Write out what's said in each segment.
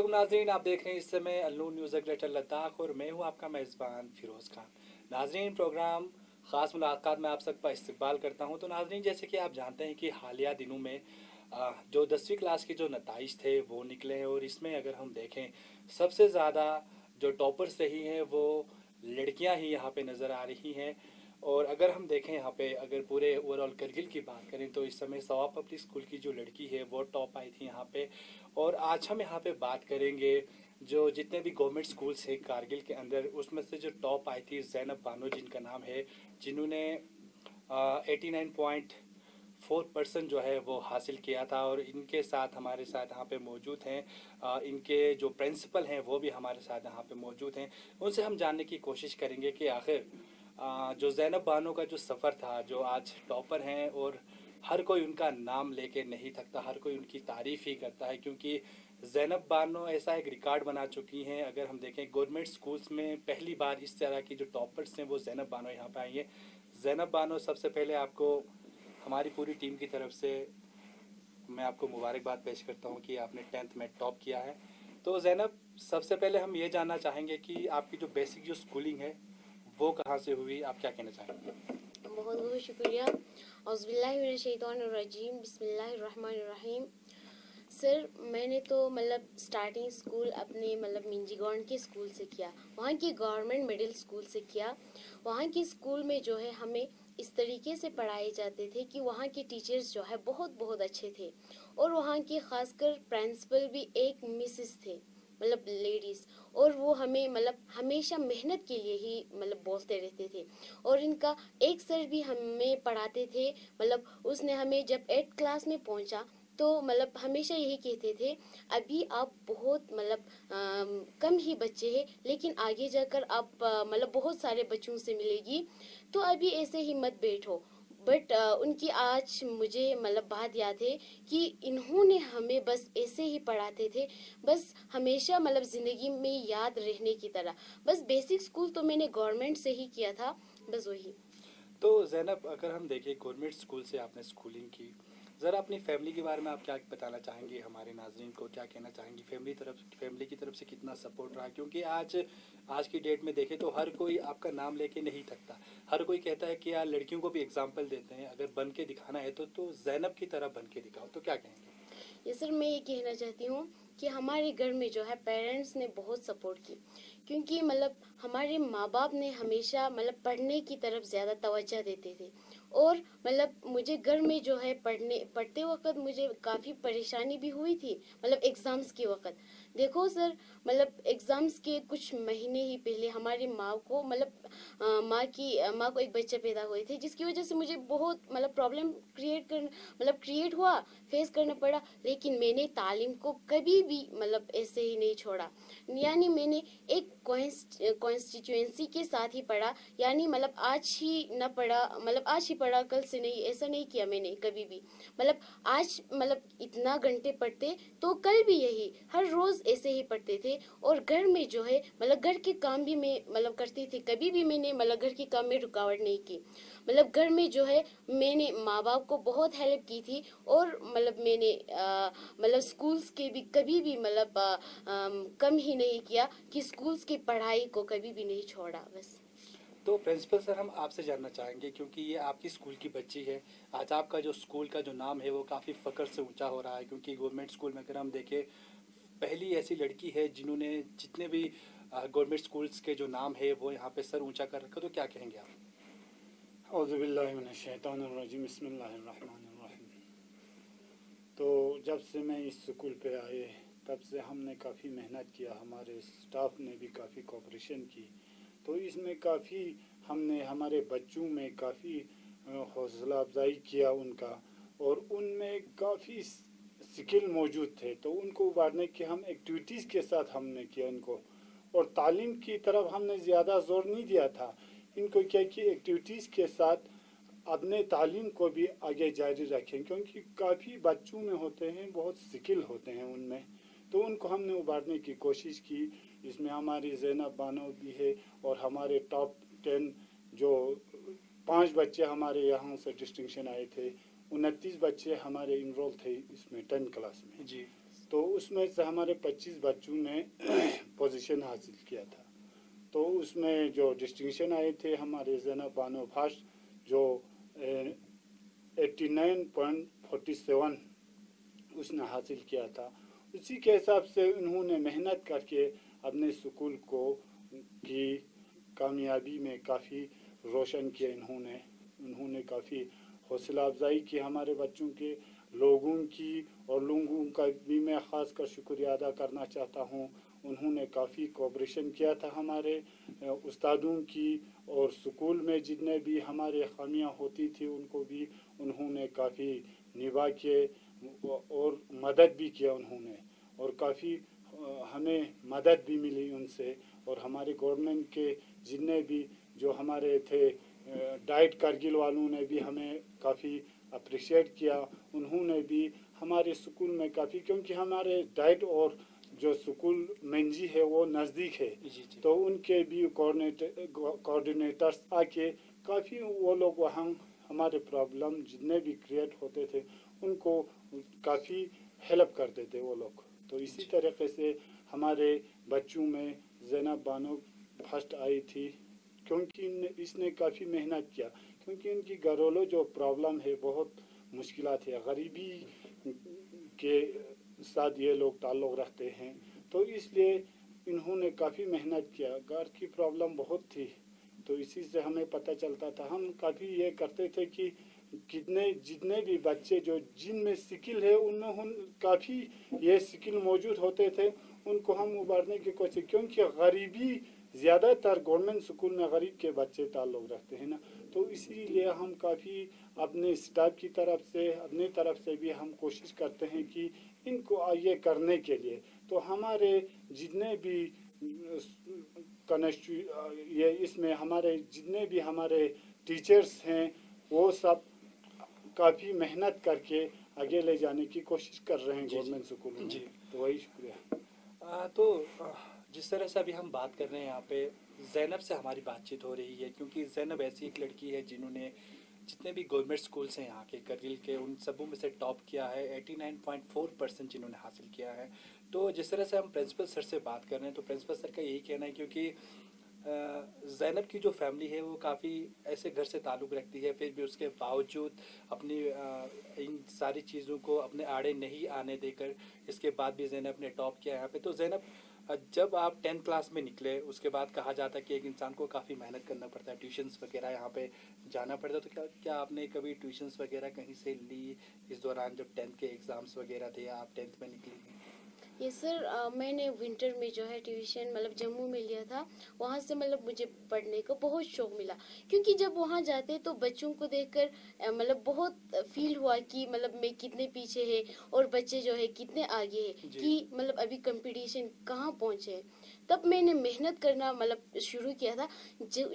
अस्सलाम नाज़रीन, आप देख रहे हैं इस समय अल्लू न्यूज़ ग्रेटर लद्दाख और मैं हूं आपका मेज़बान फ़िरोज़ खान। नाज़रीन, प्रोग्राम ख़ास मुलाकात में आप सबका इस्तकबाल करता हूं। तो नाज़रीन, जैसे कि आप जानते हैं कि हालिया दिनों में जो 10वीं क्लास के जो नताइज थे वो निकले हैं और इसमें अगर हम देखें सबसे ज़्यादा जो टॉपर्स रही हैं वो लड़कियां ही यहाँ पे नज़र आ रही हैं। और अगर हम देखें यहाँ पे अगर पूरे ओवरऑल करगिल की बात करें तो इस समय सवा पब्लिक स्कूल की जो लड़की है वो टॉप आई थी यहाँ पे। और आज हम यहाँ पे बात करेंगे जो जितने भी गवर्नमेंट स्कूल्स हैं कारगिल के अंदर उसमें से जो टॉप आई थी ज़ैनब बानो जिनका नाम है, जिन्होंने 89.4% जो है वो हासिल किया था। और इनके साथ हमारे साथ यहाँ पे मौजूद हैं इनके जो प्रिंसिपल हैं वो भी हमारे साथ यहाँ पे मौजूद हैं। उनसे हम जानने की कोशिश करेंगे कि आखिर जो ज़ैनब बानो का जो सफ़र था, जो आज टॉपर हैं और हर कोई उनका नाम लेके नहीं थकता, हर कोई उनकी तारीफ़ ही करता है, क्योंकि ज़ैनब बानो ऐसा एक रिकॉर्ड बना चुकी हैं। अगर हम देखें गवर्नमेंट स्कूल्स में पहली बार इस तरह की जो टॉपर्स हैं वो ज़ैनब बानो यहाँ पे आई हैं। ज़ैनब बानो, सबसे पहले आपको हमारी पूरी टीम की तरफ से मैं आपको मुबारकबाद पेश करता हूँ कि आपने 10th में टॉप किया है। तो ज़ैनब, सबसे पहले हम ये जानना चाहेंगे कि आपकी जो बेसिक जो स्कूलिंग है वो कहाँ से हुई, आप क्या कहना चाहेंगे? बहुत बहुत शुक्रिया। औज़ुबिल्लाहिमिनश्शैतानिर्रजीम, बिस्मिल्लाहिर्रहमानिर्रहीम। सर, मैंने तो मतलब स्टार्टिंग स्कूल अपने मतलब मिंजीगौंड के स्कूल से किया, वहाँ की गवर्नमेंट मिडिल स्कूल से किया। वहाँ के स्कूल में जो है हमें इस तरीके से पढ़ाए जाते थे कि वहाँ के टीचर्स जो है बहुत बहुत अच्छे थे। और वहाँ के ख़ासकर प्रिंसिपल भी एक मिसेस थे, मतलब लेडीज़। और वो हमें मतलब हमेशा मेहनत के लिए ही मतलब बोलते रहते थे। और इनका एक सर भी हमें पढ़ाते थे, मतलब उसने हमें जब 8th क्लास में पहुंचा तो मतलब हमेशा यही कहते थे, अभी आप बहुत मतलब कम ही बच्चे हैं, लेकिन आगे जाकर आप मतलब बहुत सारे बच्चों से मिलेगी, तो अभी ऐसे ही मत बैठो। बट उनकी आज मुझे मतलब बात याद है कि इन्होंने हमें बस ऐसे ही पढ़ाते थे, बस हमेशा मतलब ज़िंदगी में याद रहने की तरह। बस बेसिक स्कूल तो मैंने गवर्नमेंट से ही किया था, बस वही। तो ज़ैनब, अगर हम देखें गवर्नमेंट स्कूल से आपने स्कूलिंग की, ज़रा अपनी फैमिली के बारे में आप क्या बताना चाहेंगे, हमारे नाजरीन को क्या कहना चाहेंगी? फैमिली की तरफ से कितना सपोर्ट रहा? क्योंकि आज की डेट में देखें तो हर कोई आपका नाम लेके नहीं थकता। हर कोई कहता है कि यार लड़कियों को भी एग्जाम्पल देते हैं, अगर बन के दिखाना है तो ज़ैनब की तरह बन के दिखाओ, तो क्या कहेंगे? ये सर, मैं ये कहना चाहती हूँ कि हमारे घर में जो है पेरेंट्स ने बहुत सपोर्ट की, क्योंकि मतलब हमारे माँ बाप ने हमेशा मतलब पढ़ने की तरफ ज़्यादा तवज्जो देते थे। और मतलब मुझे घर में जो है पढ़ते वक्त मुझे काफ़ी परेशानी भी हुई थी, मतलब एग्ज़ाम्स के वक्त। देखो सर, मतलब एग्ज़ाम्स के कुछ महीने ही पहले हमारी माँ को मतलब माँ को एक बच्चे पैदा हुए थे, जिसकी वजह से मुझे बहुत मतलब प्रॉब्लम क्रिएट हुआ, फेस करना पड़ा। लेकिन मैंने तालीम को कभी भी मतलब ऐसे ही नहीं छोड़ा, यानी मैंने एक कॉन्स्टिट्यूएंसी के साथ ही पढ़ा, यानी मतलब आज ही न पढ़ा, मतलब आज ही पढ़ा कल से नहीं, ऐसा नहीं किया मैंने कभी भी। मतलब आज मतलब इतना घंटे पढ़ते तो कल भी यही, हर रोज ऐसे ही पढ़ते थे। और घर में जो है मतलब घर के काम भी मैं मतलब करती थी, कभी भी मैंने मतलब घर के काम में रुकावट नहीं की। मतलब घर में जो है मैंने माँ बाप को बहुत हेल्प की थी। और मतलब मैंने मतलब स्कूल्स के भी कभी भी मतलब कम ही नहीं किया, कि स्कूल्स की पढ़ाई को कभी भी नहीं छोड़ा, बस। तो प्रिंसिपल सर, हम आपसे जानना चाहेंगे, क्योंकि ये आपकी स्कूल की बच्ची है, आज आपका जो स्कूल का जो नाम है वो काफ़ी फ़ख्र से ऊंचा हो रहा है, क्योंकि गवर्नमेंट स्कूल में अगर हम देखें पहली ऐसी लड़की है जिन्होंने जितने भी गवर्नमेंट स्कूल्स के जो नाम है वो यहाँ पे सर ऊंचा कर रखा, तो क्या कहेंगे आप? औज़ुबिल्लाहिमिनश्शैतानिर्रजीम, बिस्मिल्लाहिर्रहमानिर्रहीम। तो जब से मैं इस स्कूल पे आए तब से हमने काफ़ी मेहनत किया, हमारे स्टाफ ने भी काफ़ी कोऑपरेशन की। तो इसमें काफ़ी हमने हमारे बच्चों में काफ़ी हौसला अफजाई किया उनका, और उनमें काफ़ी स्किल मौजूद थे, तो उनको उभारने की हम एक्टिविटीज़ के साथ हमने किया इनको। और तालीम की तरफ हमने ज़्यादा ज़ोर नहीं दिया था, इनको क्या कि एक्टिविटीज़ के साथ अपने तालीम को भी आगे जारी रखें, क्योंकि काफ़ी बच्चों में होते हैं, बहुत स्किल होते हैं उनमें, तो उनको हमने उभारने की कोशिश की। इसमें हमारी ज़ैनब बानो भी है, और हमारे टॉप 10 जो 5 बच्चे हमारे यहाँ से डिस्टिंक्शन आए थे, 29 बच्चे हमारे इनरोल थे इसमें 10th क्लास में। जी। تو اس میں سے ہمارے 25 بچوں نے پوزیشن حاصل کیا تھا. تو اس میں جو ڈسٹنکشن آئے تھے ہمارے زینب بانو بھاش جو 89.47 اس نے حاصل کیا تھا. اسی کے حساب سے انہوں نے محنت کر کے اپنے اسکول کو کی کامیابی میں کافی روشن کیا. انہوں نے کافی حوصلہ افزائی کی ہمارے بچوں کے، لوگوں کی، اور لوگوں کا بھی میں خاص کر شکریہ ادا کرنا چاہتا ہوں. انہوں نے کافی کوآپریشن کیا تھا ہمارے استادوں کی، اور اسکول میں جتنے بھی ہمارے خامیاں ہوتی تھی ان کو بھی انہوں نے کافی نبھا کے اور مدد بھی کیا انہوں نے، اور کافی ہمیں مدد بھی ملی ان سے. اور ہمارے گورنمنٹ کے جتنے بھی جو ہمارے تھے ڈائٹ کرگل والوں نے بھی ہمیں کافی اپریشیٹ کیا. انہوں نے بھی ہمارے اسکول میں کافی، کیونکہ ہمارے ڈائٹ اور جو اسکول منجی ہے وہ نزدیک ہے، تو ان کے بھی کوآرڈینیٹرس آ کے کافی وہ لوگ وہاں ہمارے پرابلم جتنے بھی کریٹ ہوتے تھے ان کو کافی ہیلپ کرتے تھے وہ لوگ. تو اسی طریقے سے ہمارے بچوں میں زینب بانو فرسٹ آئی تھی، کیونکہ اس نے کافی محنت کیا، کیونکہ ان کی گھریلو جو پرابلم ہے بہت مشکلات ہے، غریبی کے ساتھ یہ لوگ تعلق رکھتے ہیں. تو اس لیے انہوں نے کافی محنت کیا. گھر کی پرابلم بہت تھی، تو اسی سے ہمیں پتہ چلتا تھا. ہم کافی یہ کرتے تھے کہ جتنے بھی بچے جو جن میں سکل ہے ان میں کافی یہ سکل موجود ہوتے تھے، ان کو ہم ابھارنے کی کوشش، کیونکہ غریبی زیادہ تر گورنمنٹ اسکول میں غریب کے بچے تعلق رکھتے ہیں نا. تو اسی لیے ہم کافی اپنے اسٹاف کی طرف سے، اپنی طرف سے بھی ہم کوشش کرتے ہیں کہ ان کو یہ کرنے کے لیے. تو ہمارے جتنے بھی یہ اس میں ہمارے جتنے بھی ہمارے ٹیچرس ہیں وہ سب کافی محنت کر کے آگے لے جانے کی کوشش کر رہے ہیں گورنمنٹ اسکولوں میں. تو وہی شکریہ. تو جس طرح سے ابھی ہم بات کر رہے ہیں یہاں پہ زینب سے ہماری بات چیت ہو رہی ہے، کیونکہ زینب ایسی ایک لڑکی ہے جنہوں نے جتنے بھی گورنمنٹ اسکولس ہیں یہاں کے کرگل کے ان سبوں میں سے ٹاپ کیا ہے، 89.4% جنہوں نے حاصل کیا ہے. تو جس طرح سے ہم پرنسپل سر سے بات کر رہے ہیں تو پرنسپل سر کا یہی کہنا ہے، کیونکہ زینب کی جو فیملی ہے وہ کافی ایسے گھر سے تعلق رکھتی ہے، پھر بھی اس کے باوجود اپنی ان ساری چیزوں کو اپنے آڑے نہیں آنے دے کر اس کے بعد بھی زینب نے ٹاپ کیا یہاں پہ. تو زینب، جب آپ 10th کلاس میں نکلے اس کے بعد کہا جاتا ہے کہ ایک انسان کو کافی محنت کرنا پڑتا ہے، ٹیوشنس وغیرہ یہاں پہ جانا پڑتا ہے. تو کیا آپ نے کبھی ٹیوشنس وغیرہ کہیں سے لی اس دوران جب 10th کے ایگزامس وغیرہ تھے یا آپ 10th میں نکلی ہیں؟ یس سر، میں نے ونٹر میں جو ہے ٹیوشن جموں میں لیا تھا. وہاں سے مجھے پڑھنے کا بہت شوق ملا، کیونکہ جب وہاں جاتے تو بچوں کو دیکھ کر بہت فیل ہوا کہ میں کتنے پیچھے ہے اور بچے جو ہے کتنے آگے ہے، کہ ابھی کمپٹیشن کہاں پہنچے. تب میں نے محنت کرنا شروع کیا تھا.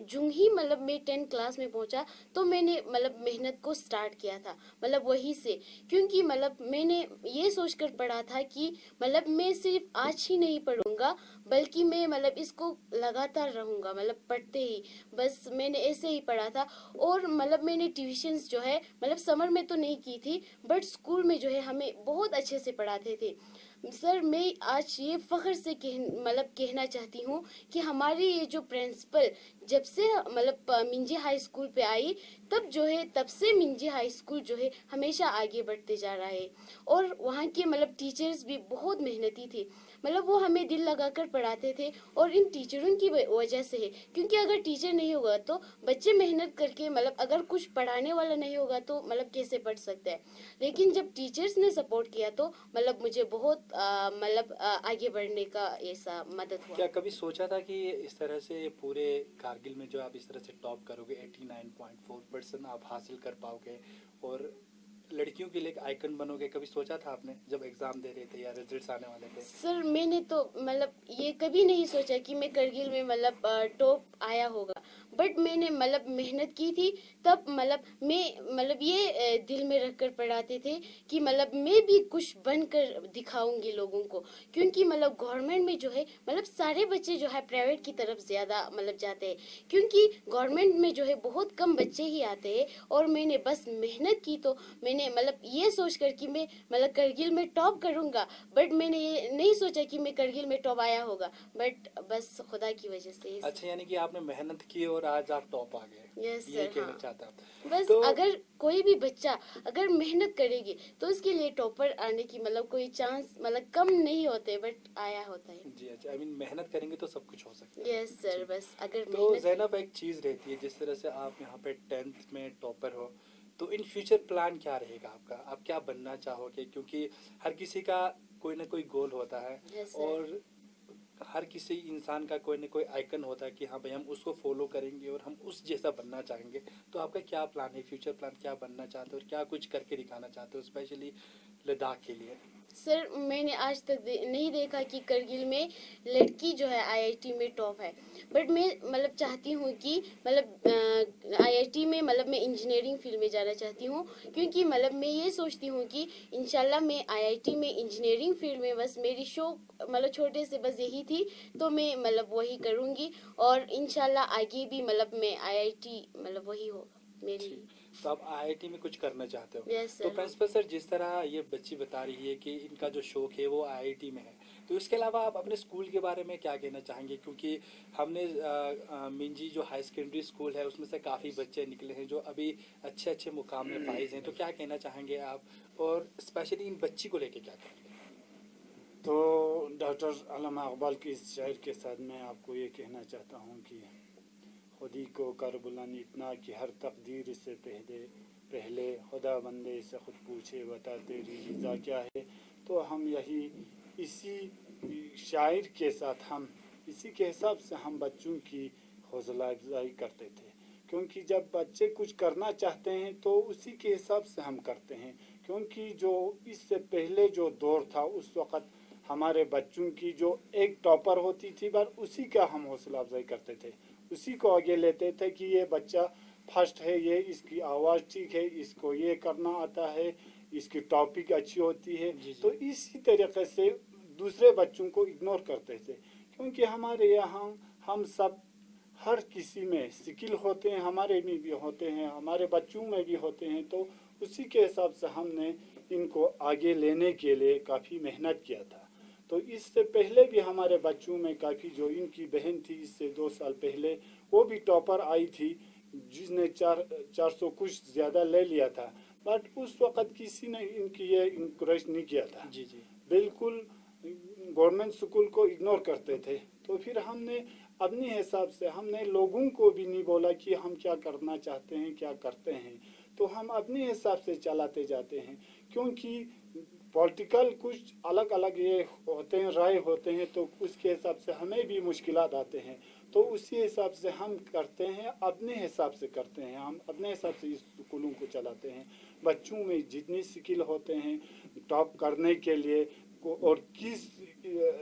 جو ہی میں 10 کلاس میں پہنچا تو میں نے محنت کو سٹارٹ کیا تھا وہی سے، کیونکہ میں نے یہ سوچ کر پڑھا تھا کہ میں صرف آج ہی نہیں پڑھوں گا، بلکہ میں اس کو لگاتار رہوں گا پڑھتے ہی. بس میں نے ایسے ہی پڑھا تھا. اور میں نے ٹیوشنز جو ہے سمر میں تو نہیں کی تھی، بٹ اسکول میں جو ہے ہمیں بہت اچھے سے پڑھاتے تھے. سر میں آج یہ فخر سے کہنا چاہتی ہوں کہ ہماری یہ جو پرنسپل جب سے منجی ہائی اسکول پہ آئی تب سے منجی ہائی اسکول جو ہے ہمیشہ آگے بڑھتے جا رہا ہے. اور وہاں کے ٹیچرز بھی بہت محنتی تھے، وہ ہمیں دل لگا کر پڑھاتے تھے. اور ان ٹیچروں کی وجہ سے ہے، کیونکہ اگر ٹیچر نہیں ہوگا تو بچے محنت کر کے اگر کچھ پڑھانے والا نہیں ہوگا تو کیسے پڑھ سکتا ہے. لیکن جب ٹیچرز نے سپورٹ کیا تو مجھے بہت آگے بڑھنے کا ایسا مدد ہوا. کیا کبھی سوچا تھا کہ اس طرح سے پورے کارگل میں جو آپ اس طرح سے ٹاپ کرو گے، 89.4% آپ حاصل کر پاؤ گے اور لڑکیوں کے لیے ایک آئیکن بنو گے؟ کبھی سوچا تھا آپ نے جب ایگزام دے رہے تھے یا ریزلٹس آنے والے تھے؟ سر میں نے تو یہ کبھی نہیں سوچا کہ میں کرگل میں ٹاپ آیا ہوگا. बट मैंने मतलब मेहनत की थी, तब मतलब मैं ये दिल में रख कर पढ़ाते थे कि मतलब मैं भी कुछ बनकर दिखाऊंगी लोगों को, क्योंकि मतलब गवर्नमेंट में जो है मतलब सारे बच्चे जो है प्राइवेट की तरफ ज़्यादा मतलब जाते हैं, क्योंकि गवर्नमेंट में जो है बहुत कम बच्चे ही आते हैं। और मैंने बस मेहनत की, तो मैंने मतलब ये सोच कर कि मैं मतलब करगिल में टॉप करूंगा, बट मैंने ये नहीं सोचा कि मैं करगिल में टॉप आया होगा, बट बस खुदा की वजह से। अच्छा, यानी कि आपने मेहनत की और आज आप टॉप आ गए, यस ये सर, कहना हाँ। चाहता हूँ। बस तो अगर कोई भी बच्चा अगर मेहनत करेगी तो उसके लिए टॉपर आने की मतलब कोई चांस मतलब कम नहीं होते, बट आया होता है। जी, अच्छा, आई मीन मेहनत करेंगे तो सब कुछ हो सकता है। यस सर, जी। बस अगर तो मेहनत। ज़ैनब, एक चीज़ रहती है, जिस तरह से आप यहाँ पे 10th में टॉपर हो, तो इन फ्यूचर प्लान क्या रहेगा आपका? आप क्या बनना चाहोगे? क्योंकि हर किसी का कोई ना कोई गोल होता है, यस सर। और हर किसी इंसान का कोई ना कोई आइकन होता है कि हाँ भाई, हम उसको फॉलो करेंगे और हम उस जैसा बनना चाहेंगे। तो आपका क्या प्लान है, फ्यूचर प्लान क्या बनना चाहते हो और क्या कुछ करके दिखाना चाहते हो, स्पेशली लद्दाख के लिए? सर मैंने आज तक नहीं देखा कि करगिल में लड़की जो है आईआईटी में टॉप है, बट मैं मतलब चाहती हूँ कि मतलब आईआईटी में मतलब मैं इंजीनियरिंग फील्ड में जाना चाहती हूँ, क्योंकि मतलब मैं ये सोचती हूँ कि इंशाल्लाह मैं आईआईटी में इंजीनियरिंग फील्ड में, बस मेरी शौक मतलब छोटे से बस यही थी, तो मैं मतलब वही करूँगी, और इंशाल्लाह आगे भी मतलब मैं आईआईटी मतलब वही हो मेरी। ठीक, तो आप आईआईटी में कुछ करना चाहते हो। यस तो सर, हाँ। प्रिंसिपल सर, जिस तरह ये बच्ची बता रही है कि इनका जो शौक है वो आईआईटी में है, तो इसके अलावा आप अपने स्कूल के बारे में क्या कहना चाहेंगे? क्योंकि हमने मिंजी जो हाई सेकेंडरी स्कूल है उसमें से काफ़ी बच्चे निकले हैं जो अभी अच्छे अच्छे मुकाम में फाइज हैं, तो क्या कहना चाहेंगे आप, और स्पेशली इन बच्ची को लेके क्या कहेंगे? तो डॉक्टर अल्लामा इकबाल की इस शायर के साथ मैं आपको ये कहना चाहता हूँ कि खुदी को कर बुलंद इतना कि हर तकदीर से पहले पहले खुदा बंदे से खुद पूछे बता तेरी रज़ा क्या है। तो हम यही इसी शायर के साथ हम इसी के हिसाब से हम बच्चों की हौसला अफजाई करते थे, क्योंकि जब बच्चे कुछ करना चाहते हैं तो उसी के हिसाब से हम करते हैं। क्योंकि जो इससे पहले जो दौर था उस वक़्त हमारे बच्चों की जो एक टॉपर होती थी पर उसी का हम हौसला अफजाई करते थे, उसी को आगे लेते थे कि ये बच्चा फर्स्ट है, ये इसकी आवाज़ ठीक है, इसको ये करना आता है, इसकी टॉपिक अच्छी होती है। जी जी। तो इसी तरीके से दूसरे बच्चों को इग्नोर करते थे, क्योंकि हमारे यहाँ हम सब हर किसी में स्किल होते हैं, हमारे में भी होते हैं, हमारे बच्चों में भी होते हैं। तो उसी के हिसाब से हमने इनको आगे लेने के लिए काफ़ी मेहनत किया था। तो इससे पहले भी हमारे बच्चों में काफ़ी, जो इनकी बहन थी इससे 2 साल पहले, वो भी टॉपर आई थी जिसने 400 कुछ ज़्यादा ले लिया था, बट उस वक़्त किसी ने इनकी ये इंकरेज नहीं किया था, जी जी। बिल्कुल गवर्नमेंट स्कूल को इग्नोर करते थे। तो फिर हमने अपने हिसाब से, हमने लोगों को भी नहीं बोला कि हम क्या करना चाहते हैं क्या करते हैं, तो हम अपने हिसाब से चलाते जाते हैं। क्योंकि पॉलिटिकल कुछ अलग अलग ये होते हैं, राय होते हैं, तो उसके हिसाब से हमें भी मुश्किलात आते हैं। तो उसी हिसाब से हम करते हैं, अपने हिसाब से करते हैं, हम अपने हिसाब से इस स्कूलों को चलाते हैं। बच्चों में जितनी स्किल होते हैं टॉप करने के लिए और किस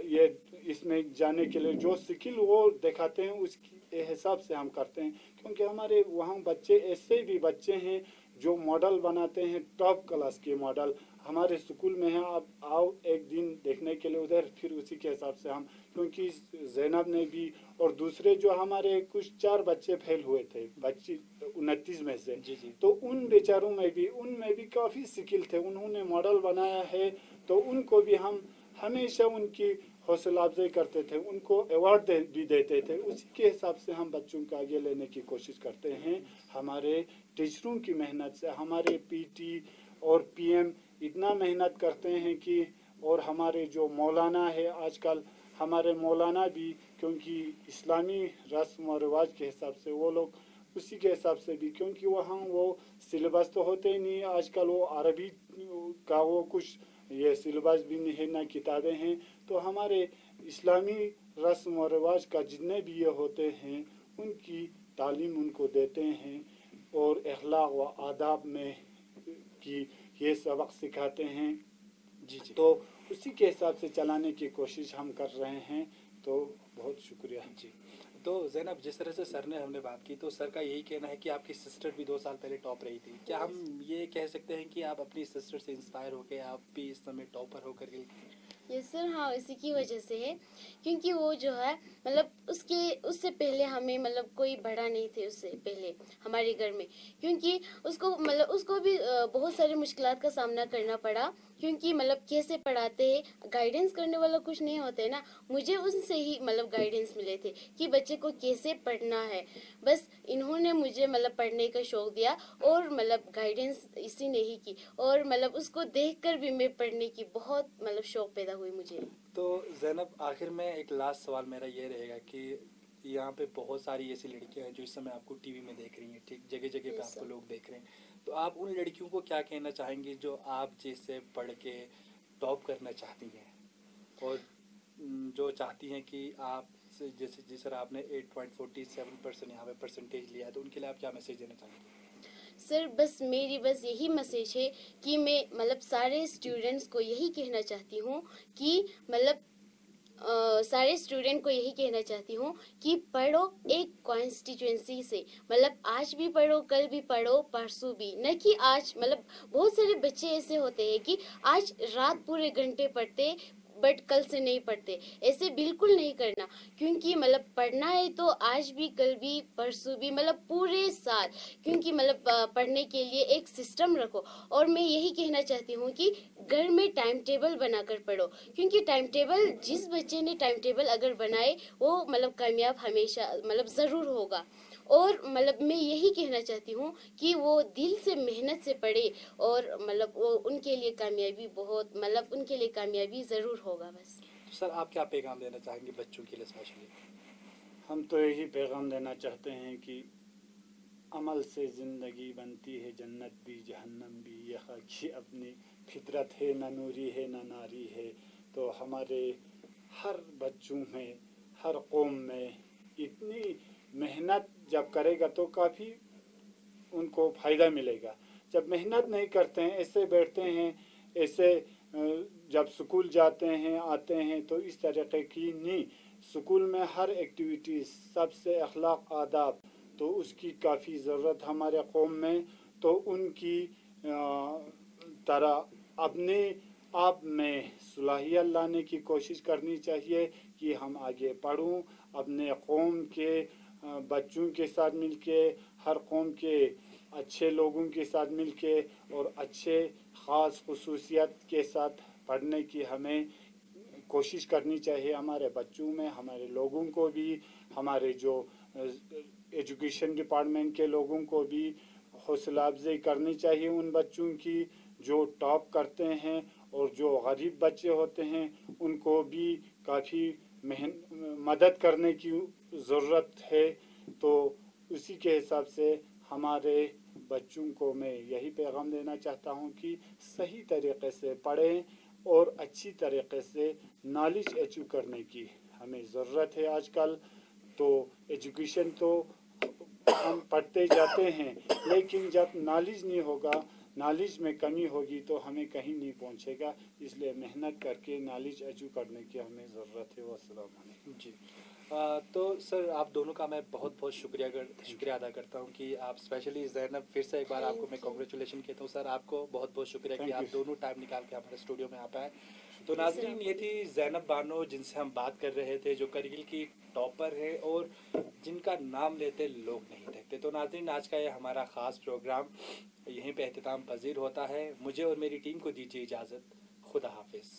ये इसमें जाने के लिए जो स्किल वो दिखाते हैं उसके हिसाब से हम करते हैं। क्योंकि हमारे वहाँ बच्चे ऐसे भी बच्चे हैं जो मॉडल बनाते हैं, टॉप क्लास के मॉडल हमारे स्कूल में है। आप आओ एक दिन देखने के लिए उधर, फिर उसी के हिसाब से हम, क्योंकि ज़ैनब ने भी और दूसरे जो हमारे कुछ 4 बच्चे फेल हुए थे, बच्चे 29 में से, जी जी। तो उन बेचारों में भी उनमें भी काफ़ी स्किल थे, उन्होंने मॉडल बनाया है। तो उनको भी हम हमेशा उनकी हौसला अफजाई करते थे, उनको अवार्ड भी देते थे। उसी के हिसाब से हम बच्चों को आगे लेने की कोशिश करते हैं। हमारे टीचरों की मेहनत से, हमारे पीटी और पीएम इतना मेहनत करते हैं कि, और हमारे जो मौलाना है आजकल, हमारे मौलाना भी क्योंकि इस्लामी रस्म और रिवाज के हिसाब से वो लोग उसी के हिसाब से भी, क्योंकि वहाँ वो सिलेबस तो होते ही नहीं आजकल, वो अरबी का वो कुछ ये सिलेबस भी नहीं है, ना किताबें हैं। तो हमारे इस्लामी रस्म और रिवाज का जितने भी ये होते हैं उनकी तालीम उनको देते हैं, और अखलाक व आदाब में कि ये सबक सिखाते हैं। जी जी। तो उसी के हिसाब से चलाने की कोशिश हम कर रहे हैं। तो बहुत शुक्रिया। जी, तो ज़ैनब, जिस तरह से सर ने हमने बात की, तो सर का यही कहना है कि आपकी सिस्टर भी 2 साल पहले टॉप रही थी। क्या हम ये कह सकते हैं कि आप अपनी सिस्टर से इंस्पायर होकर आप भी इस समय टॉपर होकर के? यस सर, हाँ, इसी की वजह से है, क्योंकि वो जो है मतलब उससे पहले हमें मतलब कोई बड़ा नहीं थे उससे पहले हमारे घर में, क्योंकि उसको भी बहुत सारी मुश्किलात का सामना करना पड़ा, क्योंकि मतलब कैसे पढ़ाते हैं, गाइडेंस करने वाला कुछ नहीं होता है ना। मुझे उनसे ही मतलब गाइडेंस मिले थे कि बच्चे को कैसे पढ़ना है। बस इन्होंने मुझे मतलब पढ़ने का शौक दिया और मतलब गाइडेंस इसी ने ही की, और मतलब उसको देखकर भी मैं पढ़ने की बहुत मतलब शौक पैदा हुई मुझे। तो ज़ैनब, आखिर में एक लास्ट सवाल मेरा ये रहेगा कि यहाँ पे बहुत सारी ऐसी लड़कियां हैं जो इस समय आपको टीवी में देख रही हैं, ठीक, जगह जगह पे Yes, आपको sir. लोग देख रहे हैं, तो आप उन लड़कियों को क्या कहना चाहेंगी जो आप जैसे पढ़ के टॉप करना चाहती हैं, और जो चाहती हैं कि आप जैसे जिस तरह आपने 8.47% यहाँ पे परसेंटेज लिया है, तो उनके लिए आप क्या मैसेज देना चाहेंगे? सर बस मेरी यही मैसेज है कि मैं मतलब सारे स्टूडेंट्स को यही कहना चाहती हूँ कि मतलब सारे स्टूडेंट को यही कहना चाहती हूँ कि पढ़ो एक कॉन्स्टिट्यूएंसी से, मतलब आज भी पढ़ो, कल भी पढ़ो, परसों भी, न कि आज मतलब बहुत सारे बच्चे ऐसे होते हैं कि आज रात पूरे घंटे पढ़ते बट कल से नहीं पढ़ते। ऐसे बिल्कुल नहीं करना, क्योंकि मतलब पढ़ना है तो आज भी, कल भी, परसों भी, मतलब पूरे साल, क्योंकि मतलब पढ़ने के लिए एक सिस्टम रखो। और मैं यही कहना चाहती हूँ कि घर में टाइम टेबल बनाकर पढ़ो, क्योंकि टाइम टेबल, जिस बच्चे ने टाइम टेबल अगर बनाए वो मतलब कामयाब हमेशा मतलब ज़रूर होगा। और मतलब मैं यही कहना चाहती हूँ कि वो दिल से मेहनत से पढ़े, और मतलब वो उनके लिए कामयाबी बहुत मतलब उनके लिए कामयाबी ज़रूर होगा बस। तो सर, आप क्या पैगाम देना चाहेंगे बच्चों के लिए स्पेशली? हम तो यही पैगाम देना चाहते हैं कि अमल से ज़िंदगी बनती है, जन्नत भी जहन्नम भी, यह की अपनी फितरत है, न नूरी है न नारी है। तो हमारे हर बच्चों में, हर कौम में इतनी मेहनत जब करेगा तो काफ़ी उनको फ़ायदा मिलेगा। जब मेहनत नहीं करते हैं, ऐसे बैठते हैं, ऐसे जब स्कूल जाते हैं, आते हैं, तो इस तरीके की नहीं। स्कूल में हर एक्टिविटी, सबसे अखलाक आदाब, तो उसकी काफ़ी ज़रूरत हमारे कौम में। तो उनकी तरह अपने आप में सलाहियत लाने की कोशिश करनी चाहिए कि हम आगे पढ़ूं, अपने कौम के बच्चों के साथ मिलके, हर कौम के अच्छे लोगों के साथ मिलके और अच्छे ख़ास खुसूसियत के साथ पढ़ने की हमें कोशिश करनी चाहिए। हमारे बच्चों में, हमारे लोगों को भी, हमारे जो एजुकेशन डिपार्टमेंट के लोगों को भी हौसला अफजाई करनी चाहिए उन बच्चों की जो टॉप करते हैं। और जो गरीब बच्चे होते हैं उनको भी काफ़ी मदद करने की ज़रूरत है। तो उसी के हिसाब से हमारे बच्चों को मैं यही पैगाम देना चाहता हूँ कि सही तरीके से पढ़ें और अच्छी तरीके से नॉलेज अचीव करने की हमें ज़रूरत है आजकल। तो एजुकेशन तो हम पढ़ते जाते हैं, लेकिन जब नॉलेज नहीं होगा, नॉलेज में कमी होगी तो हमें कहीं नहीं पहुंचेगा। इसलिए मेहनत करके नॉलेज अचीव करने की हमें ज़रूरत है। अस्सलाम वालेकुम जी। तो सर, आप दोनों का मैं बहुत बहुत शुक्रिया अदा करता हूं कि आप स्पेशली ज़ैनब, फिर से एक बार आपको मैं कॉन्ग्रेचुलेशन कहता हूँ सर। आपको बहुत बहुत शुक्रिया कि आप दोनों टाइम निकाल के हमारे स्टूडियो में आ पाए। तो नाज़रीन, ये थी ज़ैनब बानो जिनसे हम बात कर रहे थे, जो करगिल की टॉपर है और जिनका नाम लेते लोग नहीं देखते। तो नाज़रीन, आज का ये हमारा ख़ास प्रोग्राम यहीं पे एख्तिताम पजीर होता है। मुझे और मेरी टीम को दीजिए इजाज़त। खुदा हाफिज़।